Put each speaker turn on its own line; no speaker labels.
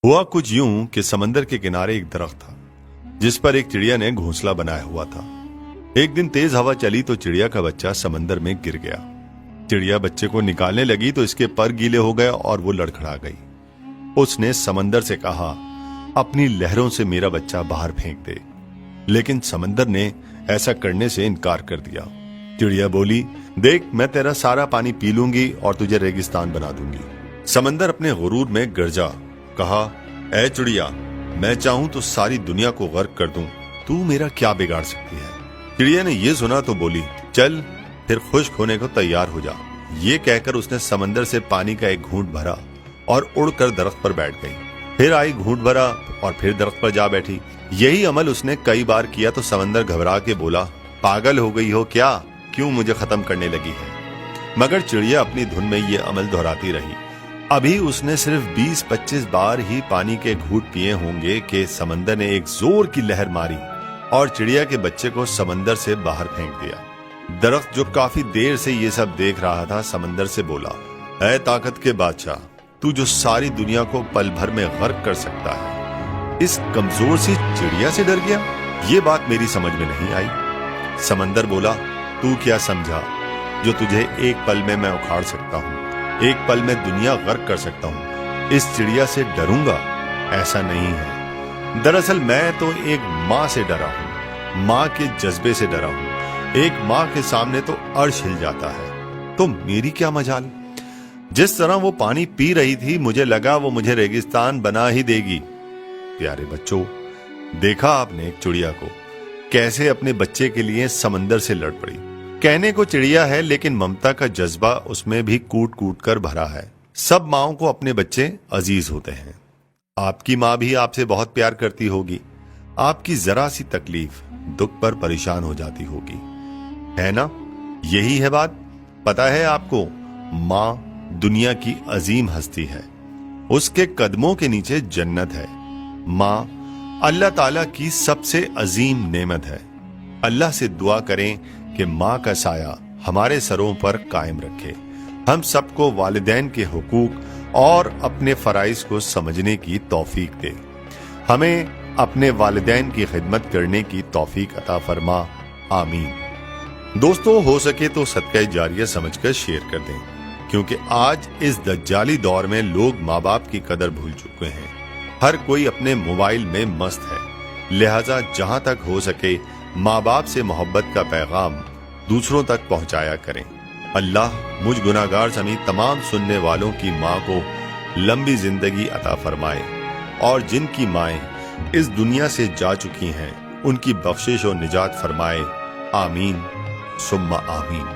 हुआ कुछ यूं कि समंदर के किनारे एक दरख्त था जिस पर एक चिड़िया ने घोंसला बनाया हुआ था। एक दिन तेज हवा चली तो चिड़िया का बच्चा समंदर में गिर गया। चिड़िया बच्चे को निकालने लगी तो इसके पर गीले हो गए और वो लड़खड़ा गई। उसने समंदर से कहा, अपनी लहरों से मेरा बच्चा बाहर फेंक दे, लेकिन समंदर ने ऐसा करने से इनकार कर दिया। चिड़िया बोली, देख, मैं तेरा सारा पानी पी लूंगी और तुझे रेगिस्तान बना दूंगी। समंदर अपने गुरूर में गरजा, कहा, ऐ चिड़िया, मैं चाहूं तो सारी दुनिया को गर्क कर दूं, तू मेरा क्या बिगाड़ सकती है। चिड़िया ने यह सुना तो बोली, चल फिर खुश्क होने को तैयार हो जा। ये कहकर उसने समंदर से पानी का एक घूंट भरा और उड़कर दरख्त पर बैठ गई। फिर आई, घूंट भरा और फिर दरख्त पर जा बैठी। यही अमल उसने कई बार किया तो समंदर घबरा के बोला, पागल हो गई हो क्या, क्यों मुझे खत्म करने लगी है। मगर चिड़िया अपनी धुन में ये अमल दोहराती रही। अभी उसने सिर्फ 20-25 बार ही पानी के घूंट पिए होंगे कि समंदर ने एक जोर की लहर मारी और चिड़िया के बच्चे को समंदर से बाहर फेंक दिया। दरख्त जो काफी देर से ये सब देख रहा था समंदर से बोला, ऐ ताकत के बादशाह, तू जो सारी दुनिया को पल भर में गर्क कर सकता है, इस कमजोर सी चिड़िया से डर गया। ये बात मेरी समझ में नहीं आई। समंदर बोला, तू क्या समझा जो तुझे एक पल में मैं उखाड़ सकता हूँ, एक पल में दुनिया गर्क कर सकता हूँ। इस चिड़िया से डरूंगा? ऐसा नहीं है। दरअसल मैं तो एक माँ से डरा हूँ, माँ के जज्बे से डरा हूँ। एक माँ के सामने तो अर्श हिल जाता है, तो मेरी क्या मजाल। जिस तरह वो पानी पी रही थी मुझे लगा वो मुझे रेगिस्तान बना ही देगी। प्यारे बच्चों, देखा आपने एक चिड़िया को कैसे अपने बच्चे के लिए समंदर से लड़ पड़ी। कहने को चिड़िया है लेकिन ममता का जज्बा उसमें भी कूट कूट कर भरा है। सब माओं को अपने बच्चे अजीज होते हैं। आपकी माँ भी आपसे बहुत प्यार करती होगी, आपकी जरा सी तकलीफ दुख पर परेशान हो जाती होगी, है ना। यही है बात। पता है आपको, माँ दुनिया की अजीम हस्ती है, उसके कदमों के नीचे जन्नत है। माँ अल्लाह ताला की सबसे अजीम नेमत है। अल्लाह से दुआ करें कि माँ का साया हमारे सरों पर कायम रखे। हम सबको वालिदैन के हुकूक और अपने फराइज को समझने की तौफीक दे। हमें अपने वालिदैन की खिदमत करने की तौफीक अता फरमा, आमीन। दोस्तों, हो सके तो सदका जारिया समझकर शेयर कर दें, क्योंकि आज इस दज्जाली दौर में लोग माँ बाप की कदर भूल चुके हैं। हर कोई अपने मोबाइल में मस्त है, लिहाजा जहां तक हो सके माँ बाप से मोहब्बत का पैगाम दूसरों तक पहुंचाया करें। अल्लाह मुझ गुनाहगार समेत तमाम सुनने वालों की माँ को लंबी जिंदगी अता फरमाए और जिनकी माएं इस दुनिया से जा चुकी हैं उनकी बख्शिश और निजात फरमाए, आमीन सुम्मा आमीन।